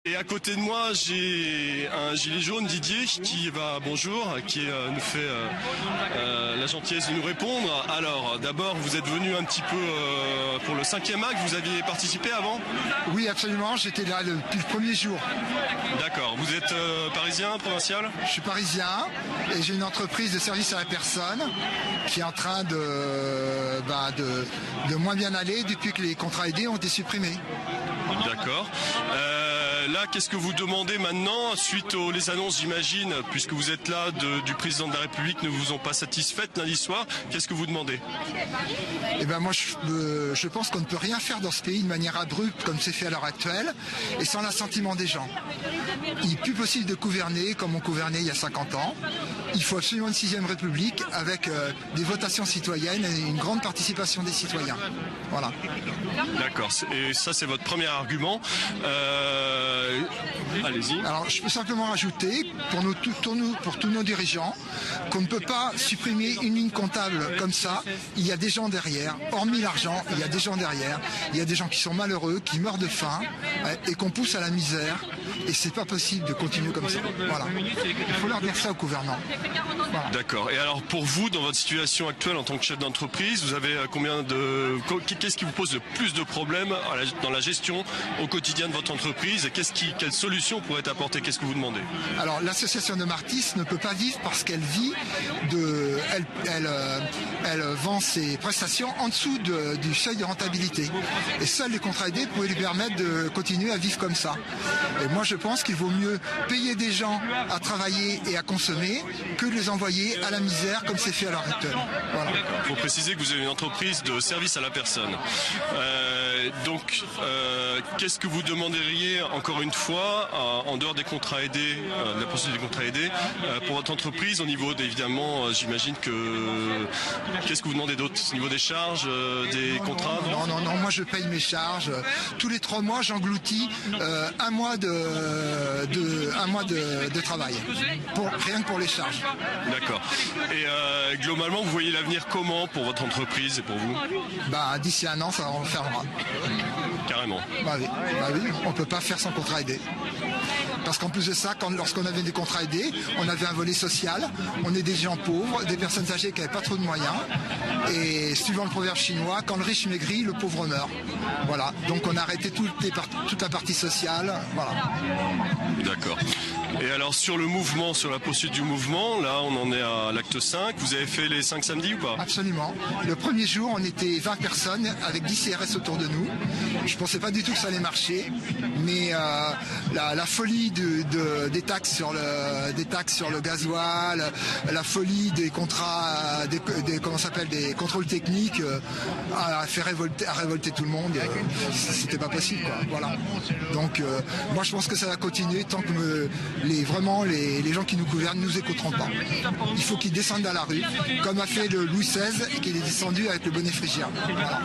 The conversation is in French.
Et à côté de moi, j'ai un gilet jaune, Didier, qui nous fait la gentillesse de nous répondre. Alors, d'abord, vous êtes venu un petit peu pour le 5e acte, vous aviez participé avant? Oui, absolument, j'étais là depuis le premier jour. D'accord, vous êtes parisien, provincial? Je suis parisien et j'ai une entreprise de service à la personne qui est en train de moins bien aller depuis que les contrats aidés ont été supprimés. D'accord. Là, qu'est-ce que vous demandez maintenant suite aux les annonces, j'imagine, puisque vous êtes là, du président de la République ne vous ont pas satisfaites lundi soir? Qu'est-ce que vous demandez? Eh ben moi, je pense qu'on ne peut rien faire dans ce pays de manière abrupte comme c'est fait à l'heure actuelle et sans l'assentiment des gens. Il n'est plus possible de gouverner comme on gouvernait il y a 50 ans. Il faut absolument une 6e République avec des votations citoyennes et une grande participation des citoyens. Voilà. D'accord. Et ça, c'est votre premier argument. Allez-y. Alors, je peux simplement rajouter, pour tous nos dirigeants, qu'on ne peut pas supprimer une ligne comptable comme ça. Il y a des gens derrière. Hormis l'argent, il y a des gens derrière. Il y a des gens qui sont malheureux, qui meurent de faim et qu'on pousse à la misère. Et c'est pas possible de continuer comme ça. Voilà. Il faut leur dire ça aux gouvernants. Voilà. D'accord. Et alors, pour vous, dans votre situation actuelle en tant que chef d'entreprise, vous avez qu'est-ce qui vous pose le plus de problèmes dans la gestion au quotidien de votre entreprise et quelle solution pourrait être apportée? Qu'est-ce que vous demandez? Alors, l'association de Martis ne peut pas vivre parce qu'elle vit elle vend ses prestations en dessous du seuil de rentabilité. Et seuls les contrats aidés pourraient lui permettre de continuer à vivre comme ça. Et moi, je pense qu'il vaut mieux payer des gens à travailler et à consommer que de les envoyer à la misère comme c'est fait à l'heure actuelle. Voilà. Il faut préciser que vous avez une entreprise de service à la personne. Qu'est-ce que vous demanderiez, encore une fois, en dehors des contrats aidés, de la procédure des contrats aidés, pour votre entreprise, au niveau évidemment, j'imagine que... Qu'est-ce que vous demandez d'autre? Au niveau des charges, des contrats? Non, moi je paye mes charges. Tous les 3 mois, j'engloutis un mois de travail, rien que pour les charges. D'accord. Et globalement, vous voyez l'avenir comment pour votre entreprise et pour vous? D'ici 1 an, ça en fermera. Carrément. Oui, on ne peut pas faire sans contrat aidé. Parce qu'en plus de ça, lorsqu'on avait des contrats aidés, on avait un volet social, on est des gens pauvres, des personnes âgées qui n'avaient pas trop de moyens. Et suivant le proverbe chinois, quand le riche maigrit, le pauvre meurt. Voilà. Donc on a arrêté toute la partie sociale. Voilà. D'accord. Et alors sur le mouvement, sur la poursuite du mouvement, là on en est à l'acte 5. Vous avez fait les 5 samedis ou pas? Absolument. Le premier jour, on était 20 personnes avec 10 CRS autour de nous. Je pensais pas du tout que ça allait marcher, mais la folie des taxes sur le gasoil, la folie des contrats, des contrôles techniques a révolté tout le monde. C'était pas possible, quoi. Voilà. Donc moi je pense que ça va continuer tant que les gens qui nous gouvernent ne nous écouteront pas. Il faut qu'ils descendent à la rue, comme a fait le Louis XVI et qu'il est descendu avec le bonnet phrygien. Voilà.